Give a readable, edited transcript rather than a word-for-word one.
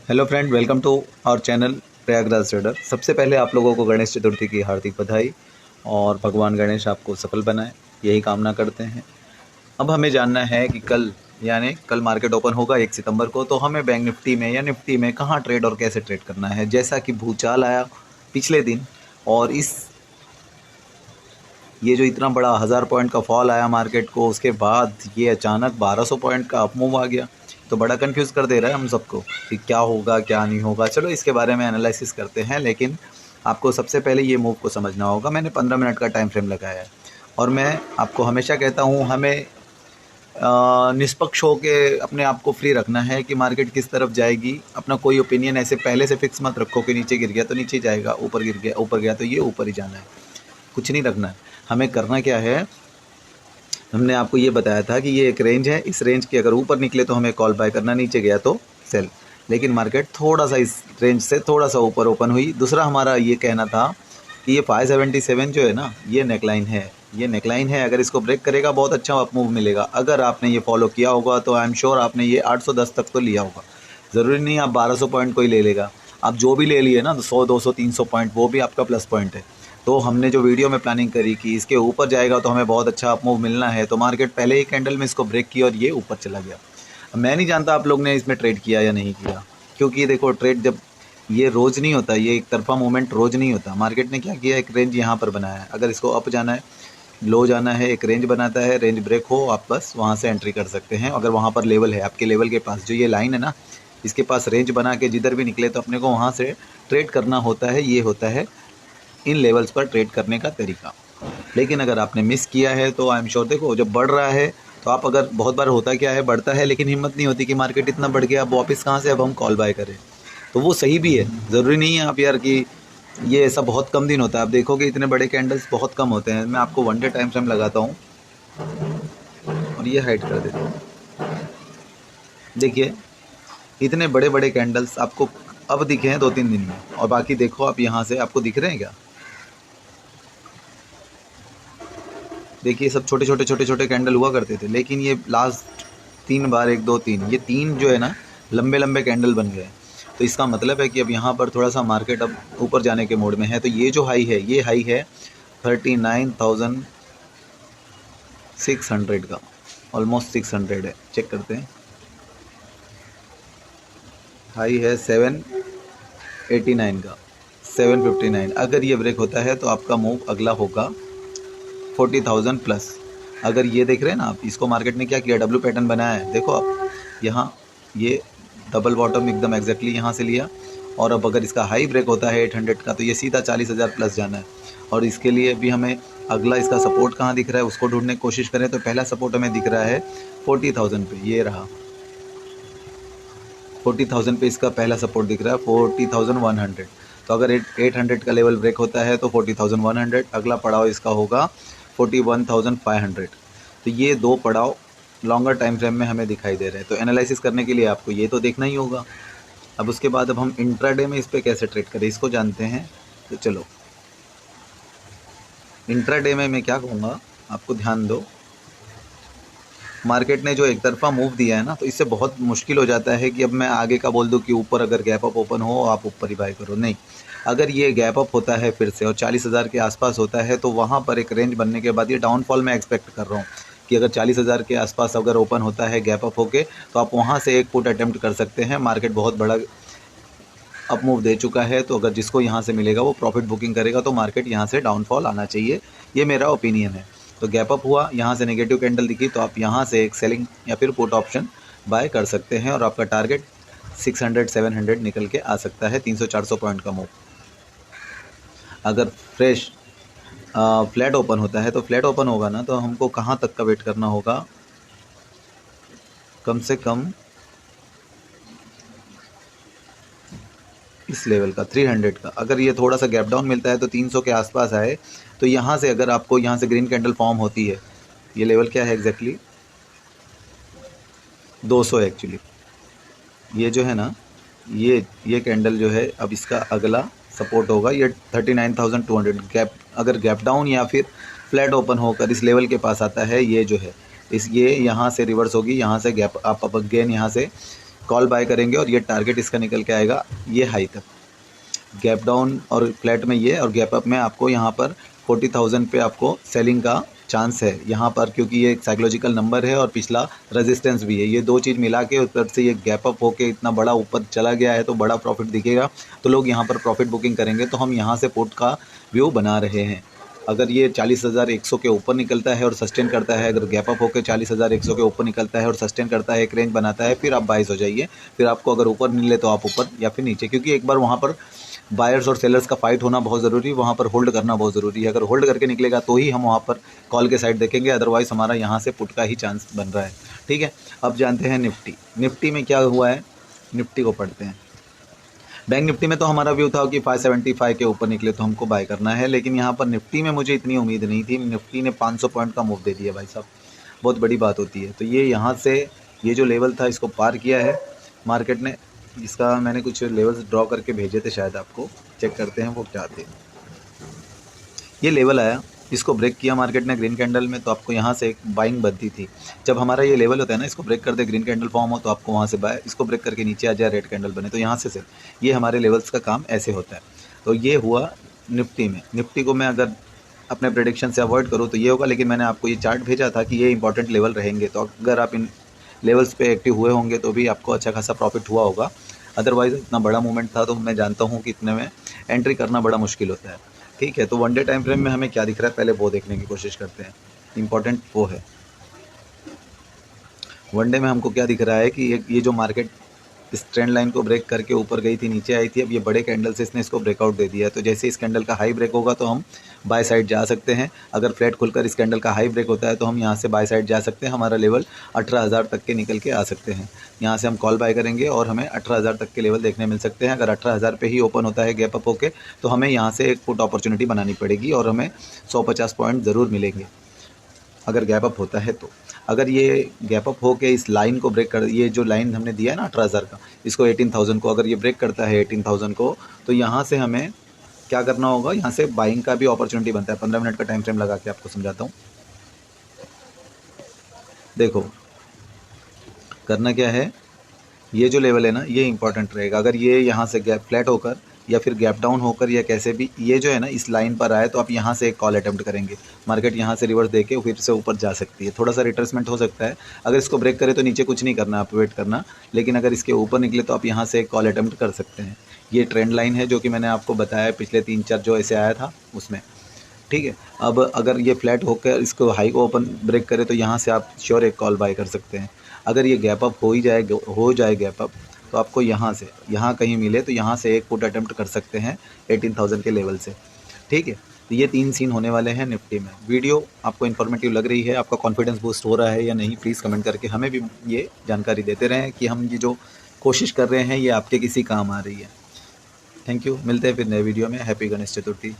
Hello friend, welcome to our channel Prayagraj trader. सबसे पहले आप लोगों को गणेश चतुर्थी की हार्दिक बधाई और भगवान गणेश आपको सफल बनाए, यही कामना करते हैं। अब हमें जानना है कि कल मार्केट ओपन होगा 1 सितंबर को, तो हमें बैंक निफ्टी में या निफ्टी में कहाँ ट्रेड और कैसे ट्रेड करना है। जैसा कि भूचाल आया पिछले दिन और ये जो इतना बड़ा 1000 पॉइंट का फॉल आया मार्केट को, उसके बाद ये अचानक 1200 पॉइंट का अपमूव आ गया, तो बड़ा कंफ्यूज कर दे रहा है हम सबको कि क्या होगा क्या नहीं होगा। चलो इसके बारे में एनालिसिस करते हैं, लेकिन आपको सबसे पहले ये मूव को समझना होगा। मैंने 15 मिनट का टाइम फ्रेम लगाया है और मैं आपको हमेशा कहता हूँ हमें निष्पक्ष होके अपने आप को फ्री रखना है कि मार्केट किस तरफ जाएगी। अपना कोई ओपिनियन ऐसे पहले से फिक्स मत रखो कि नीचे गिर गया तो नीचे जाएगा, ऊपर गया तो ये ऊपर ही जाना है, कुछ नहीं रखना है। हमें करना क्या है, हमने आपको ये बताया था कि ये एक रेंज है, इस रेंज के अगर ऊपर निकले तो हमें कॉल बाय करना, नीचे गया तो सेल। लेकिन मार्केट थोड़ा सा इस रेंज से थोड़ा सा ऊपर ओपन हुई। दूसरा हमारा ये कहना था कि ये 577 जो है ना, ये नेकलाइन है, अगर इसको ब्रेक करेगा बहुत अच्छा अप मूव मिलेगा। अगर आपने ये फॉलो किया होगा तो आई एम श्योर आपने ये 810 तक तो लिया होगा। ज़रूरी नहीं आप 1200 पॉइंट कोई ले लेगा, आप जो भी ले लिए ना 100 200 300 पॉइंट, वो भी आपका प्लस पॉइंट है। तो हमने जो वीडियो में प्लानिंग करी कि इसके ऊपर जाएगा तो हमें बहुत अच्छा अप मूव मिलना है, तो मार्केट पहले ही कैंडल में इसको ब्रेक किया और ये ऊपर चला गया। अब मैं नहीं जानता आप लोग ने इसमें ट्रेड किया या नहीं किया, क्योंकि ये देखो ट्रेड जब ये रोज़ नहीं होता, ये एक तरफा मूवमेंट रोज़ नहीं होता। मार्केट ने क्या किया, एक रेंज यहाँ पर बनाया है, अगर इसको अप जाना है लो जाना है, एक रेंज बनाता है, रेंज ब्रेक हो आप बस वहाँ से एंट्री कर सकते हैं। अगर वहाँ पर लेवल है, आपके लेवल के पास जो ये लाइन है ना, इसके पास रेंज बना के जिधर भी निकले तो अपने को वहाँ से ट्रेड करना होता है। ये होता है इन लेवल्स पर ट्रेड करने का तरीका। लेकिन अगर आपने मिस किया है तो आई एम श्योर, देखो जब बढ़ रहा है तो आप अगर बहुत बार होता क्या है, बढ़ता है लेकिन हिम्मत नहीं होती कि मार्केट इतना बढ़ गया, अब वापस कहाँ से अब हम कॉल बाय करें। तो वो सही भी है, ज़रूरी नहीं है आप यार कि ये ऐसा बहुत कम दिन होता है। आप देखोगे इतने बड़े कैंडल्स बहुत कम होते हैं। मैं आपको 1 डे टाइम फ्रेम लगाता हूँ और ये हाइड कर देता हूँ। देखिए इतने बड़े बड़े कैंडल्स आपको अब दिखे हैं 2-3 दिन में, और बाकी देखो आप यहाँ से आपको दिख रहे हैं क्या। देखिए सब छोटे छोटे कैंडल हुआ करते थे, लेकिन ये लास्ट 3 बार 1 2 3 ये 3 जो है ना लंबे लंबे कैंडल बन गए। तो इसका मतलब है कि अब यहाँ पर थोड़ा सा मार्केट अब ऊपर जाने के मोड में है। तो ये जो हाई है, ये हाई है 39,600 का, ऑलमोस्ट 600 है। चेक करते हैं, हाई है 789 का, 759। अगर ये ब्रेक होता है तो आपका मूव अगला होगा 40,000 प्लस। अगर ये देख रहे हैं ना आप, इसको मार्केट ने क्या किया, डब्ल्यू पैटर्न बनाया है। देखो आप यहाँ ये डबल बॉटम एकदम एग्जैक्टली यहाँ से लिया, और अब अगर इसका हाई ब्रेक होता है 800 का तो ये सीधा 40,000 प्लस जाना है। और इसके लिए भी हमें अगला इसका सपोर्ट कहाँ दिख रहा है उसको ढूंढने की कोशिश करें, तो पहला सपोर्ट हमें दिख रहा है 40,000 पे, ये रहा 40,000 पे इसका पहला सपोर्ट दिख रहा है 40,100। तो अगर 800 का लेवल ब्रेक होता है तो 40,100, अगला पड़ाव इसका होगा 41,500। तो ये दो पड़ाव लॉन्गर टाइम फ्रेम में हमें दिखाई दे रहे हैं। तो एनालिसिस करने के लिए आपको ये तो देखना ही होगा। अब उसके बाद अब हम इंट्राडे में इस पर कैसे ट्रेड करें इसको जानते हैं। तो चलो इंट्राडे में मैं क्या कहूँगा, आपको ध्यान दो। मार्केट ने जो एक तरफा मूव दिया है ना, तो इससे बहुत मुश्किल हो जाता है कि अब मैं आगे का बोल दूं कि ऊपर अगर गैप अप ओपन हो आप ऊपर ही बाय करो। नहीं, अगर ये गैप अप होता है फिर से और 40,000 के आसपास होता है तो वहाँ पर एक रेंज बनने के बाद ये डाउनफॉल मैं एक्सपेक्ट कर रहा हूँ कि अगर 40,000 के आसपास अगर ओपन होता है गैप अप होके, तो आप वहाँ से एक पुट अटेम्प्ट कर सकते हैं। मार्केट बहुत बड़ा अप मूव दे चुका है, तो अगर जिसको यहाँ से मिलेगा वो प्रॉफिट बुकिंग करेगा, तो मार्केट यहाँ से डाउनफॉल आना चाहिए, ये मेरा ओपिनियन है। तो गैप अप हुआ, यहाँ से नेगेटिव कैंडल दिखी, तो आप यहाँ से एक सेलिंग या फिर पुट ऑप्शन बाय कर सकते हैं और आपका टारगेट 600-700 निकल के आ सकता है, 300-400 पॉइंट का मूव। अगर फ्रेश फ्लैट ओपन होता है, तो फ्लैट ओपन होगा ना, तो हमको कहाँ तक का वेट करना होगा, कम से कम इस लेवल का 300 का। अगर ये थोड़ा सा गैप डाउन मिलता है तो 300 के आसपास आए, तो यहाँ से अगर आपको यहाँ से ग्रीन कैंडल फॉर्म होती है, ये लेवल क्या है एग्जैक्टली 200 एक्चुअली, ये जो है ना, ये कैंडल जो है अब इसका अगला सपोर्ट होगा ये 39,200। गैप अगर गैप डाउन या फिर फ्लैट ओपन होकर इस लेवल के पास आता है, ये जो है ये यहाँ से रिवर्स होगी, यहाँ से गैप आप अगेन यहाँ से कॉल बाय करेंगे और ये टारगेट इसका निकल के आएगा ये हाई तक। गैप डाउन और फ्लैट में ये और गैप अप में आपको यहाँ पर 40,000 पे आपको सेलिंग का चांस है यहाँ पर, क्योंकि ये एक साइकोलॉजिकल नंबर है और पिछला रेजिस्टेंस भी है। ये दो चीज़ मिला के ऊपर से ये गैप अप होके इतना बड़ा ऊपर चला गया है तो बड़ा प्रॉफिट दिखेगा, तो लोग यहाँ पर प्रॉफिट बुकिंग करेंगे। तो हम यहाँ से पुट का व्यू बना रहे हैं। अगर ये 40,100 के ऊपर निकलता है और सस्टेन करता है, अगर गैप अप होकर 40,100 के ऊपर निकलता है और सस्टेन करता है, एक रेंज बनाता है, फिर आप बाइस हो जाइए। फिर आपको अगर ऊपर मिले तो आप ऊपर या फिर नीचे, क्योंकि एक बार वहाँ पर बायर्स और सेलर्स का फाइट होना बहुत ज़रूरी है, वहाँ पर होल्ड करना बहुत ज़रूरी है। अगर होल्ड करके निकलेगा तो ही हम वहाँ पर कॉल के साइड देखेंगे, अदरवाइज़ हमारा यहाँ से पुट का ही चांस बन रहा है। ठीक है, अब जानते हैं निफ्टी में क्या हुआ है। निफ्टी को पढ़ते हैं। बैंक निफ्टी में तो हमारा व्यू था कि 575 के ऊपर निकले तो हमको बाय करना है, लेकिन यहाँ पर निफ्टी में मुझे इतनी उम्मीद नहीं थी। निफ्टी ने 500 पॉइंट का मूव दे दिया भाई साहब, बहुत बड़ी बात होती है। तो ये यहाँ से ये जो लेवल था इसको पार किया है मार्केट ने। इसका मैंने कुछ लेवल्स ड्रॉ करके भेजे थे शायद आपको, चेक करते हैं वो क्या थे। ये लेवल आया, इसको ब्रेक किया मार्केट ने ग्रीन कैंडल में, तो आपको यहाँ से एक बाइंग बनती थी। जब हमारा ये लेवल होता है ना, इसको ब्रेक कर दे ग्रीन कैंडल फॉर्म हो तो आपको वहाँ से बाय, इसको ब्रेक करके नीचे आ जाए रेड कैंडल बने तो यहाँ से सेल। ये हमारे लेवल्स का काम ऐसे होता है। तो ये हुआ निफ्टी में। निफ्टी को मैं अगर अपने प्रेडिक्शन से अवॉइड करूँ तो ये होगा, लेकिन मैंने आपको ये चार्ट भेजा था कि ये इंपॉर्टेंट लेवल रहेंगे, तो अगर आप इन लेवल्स पे एक्टिव हुए होंगे तो भी आपको अच्छा खासा प्रॉफिट हुआ होगा। अदरवाइज़ इतना बड़ा मूवमेंट था तो मैं जानता हूँ कि इतने में एंट्री करना बड़ा मुश्किल होता है। ठीक है, तो वन डे टाइम फ्रेम में हमें क्या दिख रहा है पहले वो देखने की कोशिश करते हैं। इम्पॉर्टेंट वो है वन डे में हमको क्या दिख रहा है कि ये जो मार्केट इस ट्रेंड लाइन को ब्रेक करके ऊपर गई थी, नीचे आई थी, अब ये बड़े कैंडल से इसने इसको ब्रेकआउट दे दिया है। तो जैसे इस कैंडल का हाई ब्रेक होगा तो हम बाय साइड जा सकते हैं। अगर फ्लैट खुलकर इस कैंडल का हाई ब्रेक होता है तो हम यहाँ से बाय साइड जा सकते हैं। हमारा लेवल 18,000 तक के निकल के आ सकते हैं। यहाँ से हम कॉल बाय करेंगे और हमें 18,000 तक के लेवल देखने मिल सकते हैं। अगर 18,000 पे ही ओपन होता है गैप अप होके तो हमें यहाँ से एक पुट अपॉर्चुनिटी बनानी पड़ेगी और हमें 150 पॉइंट ज़रूर मिलेंगे अगर गैप अप होता है तो। अगर ये गैप अप हो के इस लाइन को ब्रेक कर, ये जो लाइन हमने दिया है ना 18,000 का, इसको 18,000 को अगर ये ब्रेक करता है 18,000 को, तो यहाँ से हमें क्या करना होगा, यहाँ से बाइंग का भी अपॉर्चुनिटी बनता है। 15 मिनट का टाइम फ्रेम लगा के आपको समझाता हूँ। देखो करना क्या है, ये जो लेवल है ना ये इंपॉर्टेंट रहेगा। अगर ये यहाँ से गैप फ्लैट होकर या फिर गैप डाउन होकर या कैसे भी ये जो है ना इस लाइन पर आए तो आप यहाँ से एक कॉल अटेम्प्ट करेंगे। मार्केट यहाँ से रिवर्स देके फिर से ऊपर जा सकती है, थोड़ा सा रिट्रेसमेंट हो सकता है। अगर इसको ब्रेक करे तो नीचे कुछ नहीं करना, आप वेट करना, लेकिन अगर इसके ऊपर निकले तो आप यहाँ से एक कॉल अटेम्प्ट कर सकते हैं। ये ट्रेंड लाइन है जो कि मैंने आपको बताया पिछले 3-4 जो ऐसे आया था उसमें। ठीक है, अब अगर ये फ्लैट होकर इसको हाई को ओपन ब्रेक करे तो यहाँ से आप श्योर एक कॉल बाय कर सकते हैं। अगर ये गैप अप हो जाए गैप अप तो आपको यहाँ से यहाँ कहीं मिले तो यहाँ से एक पुट अटेम्प्ट कर सकते हैं 18,000 के लेवल से। ठीक है, तो ये 3 सीन होने वाले हैं निफ्टी में। वीडियो आपको इन्फॉर्मेटिव लग रही है, आपका कॉन्फिडेंस बूस्ट हो रहा है या नहीं, प्लीज़ कमेंट करके हमें भी ये जानकारी देते रहें कि हम ये जो कोशिश कर रहे हैं ये आपके किसी काम आ रही है। थैंक यू, मिलते हैं फिर नए वीडियो में। हैप्पी गणेश चतुर्थी।